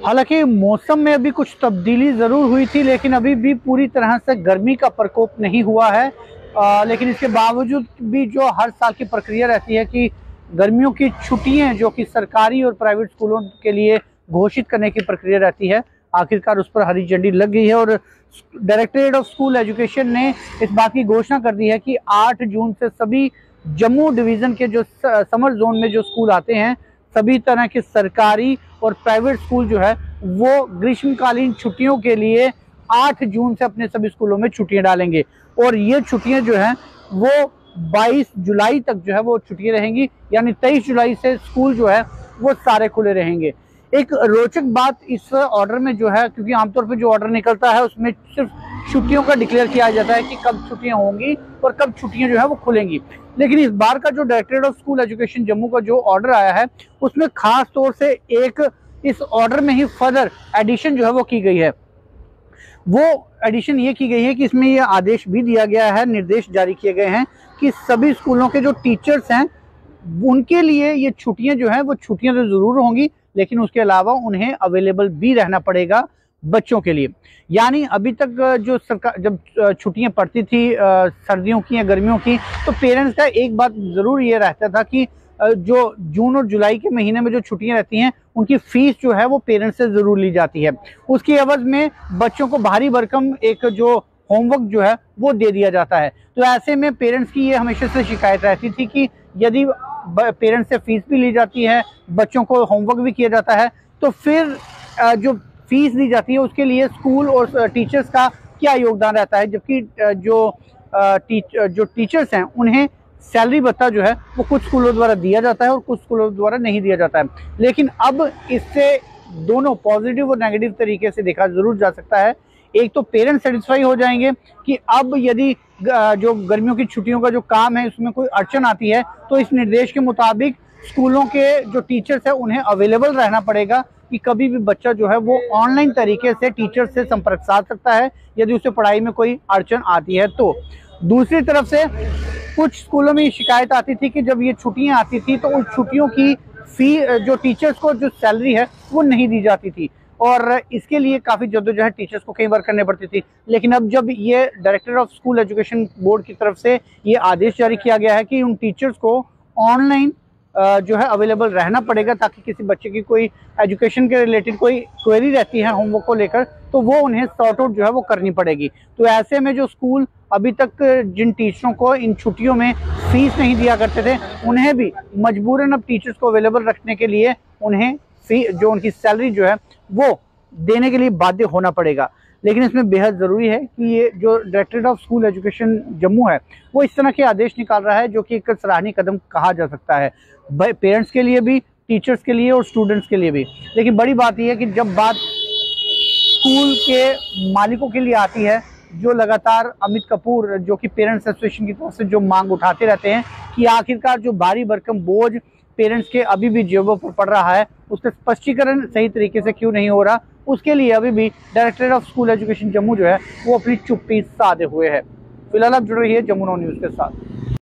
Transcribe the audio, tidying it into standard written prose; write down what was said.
हालांकि मौसम में अभी कुछ तब्दीली ज़रूर हुई थी, लेकिन अभी भी पूरी तरह से गर्मी का प्रकोप नहीं हुआ है। लेकिन इसके बावजूद भी जो हर साल की प्रक्रिया रहती है कि गर्मियों की छुट्टियां जो कि सरकारी और प्राइवेट स्कूलों के लिए घोषित करने की प्रक्रिया रहती है, आखिरकार उस पर हरी झंडी लग गई है। और डायरेक्टरेट ऑफ स्कूल एजुकेशन ने इस बात की घोषणा कर दी है कि 8 जून से सभी जम्मू डिवीज़न के जो समर जोन में जो स्कूल आते हैं, सभी तरह के सरकारी और प्राइवेट स्कूल जो है वो ग्रीष्मकालीन छुट्टियों के लिए 8 जून से अपने सभी स्कूलों में छुट्टियां डालेंगे। और ये छुट्टियां जो हैं वो 22 जुलाई तक जो है वो छुट्टियां रहेंगी, यानी 23 जुलाई से स्कूल जो है वो सारे खुले रहेंगे। एक रोचक बात इस ऑर्डर में जो है, क्योंकि आमतौर पर जो ऑर्डर निकलता है उसमें सिर्फ छुट्टियों का डिक्लेयर किया जाता है कि कब छुट्टियां होंगी और कब छुट्टियां जो है वो खुलेंगी। लेकिन इस बार का जो directorate of school education Jammu का जो ऑर्डर आया है उसमें खास तौर से एक इस ऑर्डर में ही फर्दर एडिशन जो है वो की गई है। वो एडिशन ये की गई है कि इसमें ये आदेश भी दिया गया है, निर्देश जारी किए गए हैं कि सभी स्कूलों के जो टीचर्स हैं उनके लिए ये छुट्टियां जो है वो छुट्टियां तो जरूर होंगी, लेकिन उसके अलावा उन्हें अवेलेबल भी रहना पड़ेगा बच्चों के लिए। यानी अभी तक जो सरकार जब छुट्टियां पड़ती थी सर्दियों की या गर्मियों की, तो पेरेंट्स का एक बात ज़रूर ये रहता था कि जो जून और जुलाई के महीने में जो छुट्टियां रहती हैं उनकी फ़ीस जो है वो पेरेंट्स से ज़रूर ली जाती है। उसकी एवज में बच्चों को भारी भरकम एक जो होमवर्क जो है वो दे दिया जाता है। तो ऐसे में पेरेंट्स की ये हमेशा से शिकायत रहती थी कि यदि पेरेंट्स से फीस भी ली जाती है, बच्चों को होमवर्क भी किया जाता है, तो फिर जो फीस दी जाती है उसके लिए स्कूल और टीचर्स का क्या योगदान रहता है, जबकि जो टीचर्स हैं उन्हें सैलरी भत्ता जो है वो कुछ स्कूलों द्वारा दिया जाता है और कुछ स्कूलों द्वारा नहीं दिया जाता है। लेकिन अब इससे दोनों पॉजिटिव और नेगेटिव तरीके से देखा जरूर जा सकता है। एक तो पेरेंट्स सेटिस्फाई हो जाएंगे कि अब यदि जो गर्मियों की छुट्टियों का जो काम है उसमें कोई अड़चन आती है तो इस निर्देश के मुताबिक स्कूलों के जो टीचर्स हैं उन्हें अवेलेबल रहना पड़ेगा कि कभी भी बच्चा जो है वो ऑनलाइन तरीके से टीचर से संपर्क साध सकता है यदि उसे पढ़ाई में कोई अड़चन आती है। तो दूसरी तरफ से कुछ स्कूलों में ये शिकायत आती थी कि जब ये छुट्टियां आती थी तो उन छुट्टियों की फी जो टीचर्स को जो सैलरी है वो नहीं दी जाती थी और इसके लिए काफ़ी जद्दोजहद टीचर्स को कई बार करनी पड़ती थी। लेकिन अब जब ये director of school education board की तरफ से ये आदेश जारी किया गया है कि उन टीचर्स को ऑनलाइन जो है अवेलेबल रहना पड़ेगा ताकि किसी बच्चे की कोई एजुकेशन के रिलेटेड कोई क्वेरी रहती है होमवर्क को लेकर तो वो उन्हें सॉर्ट आउट जो है वो करनी पड़ेगी। तो ऐसे में जो स्कूल अभी तक जिन टीचरों को इन छुट्टियों में फीस नहीं दिया करते थे उन्हें भी मजबूरन अब टीचर्स को अवेलेबल रखने के लिए उन्हें जो उनकी सैलरी जो है वो देने के लिए बाध्य होना पड़ेगा। लेकिन इसमें बेहद ज़रूरी है कि ये जो directorate of school education Jammu है वो इस तरह के आदेश निकाल रहा है जो कि एक सराहनीय कदम कहा जा सकता है, पेरेंट्स के लिए भी, टीचर्स के लिए और स्टूडेंट्स के लिए भी। लेकिन बड़ी बात यह है कि जब बात स्कूल के मालिकों के लिए आती है, जो लगातार अमित कपूर जो कि पेरेंट्स एसोसिएशन की तरफ से जो मांग उठाते रहते हैं कि आखिरकार जो भारी भरकम बोझ पेरेंट्स के अभी भी जेबों पर पड़ रहा है उसका स्पष्टीकरण सही तरीके से क्यों नहीं हो रहा, उसके लिए अभी भी directorate of school education Jammu जो है वो अपनी चुप्पी साधे हुए है। फिलहाल आप जुड़ रही है जम्मू नाउ न्यूज़ के साथ।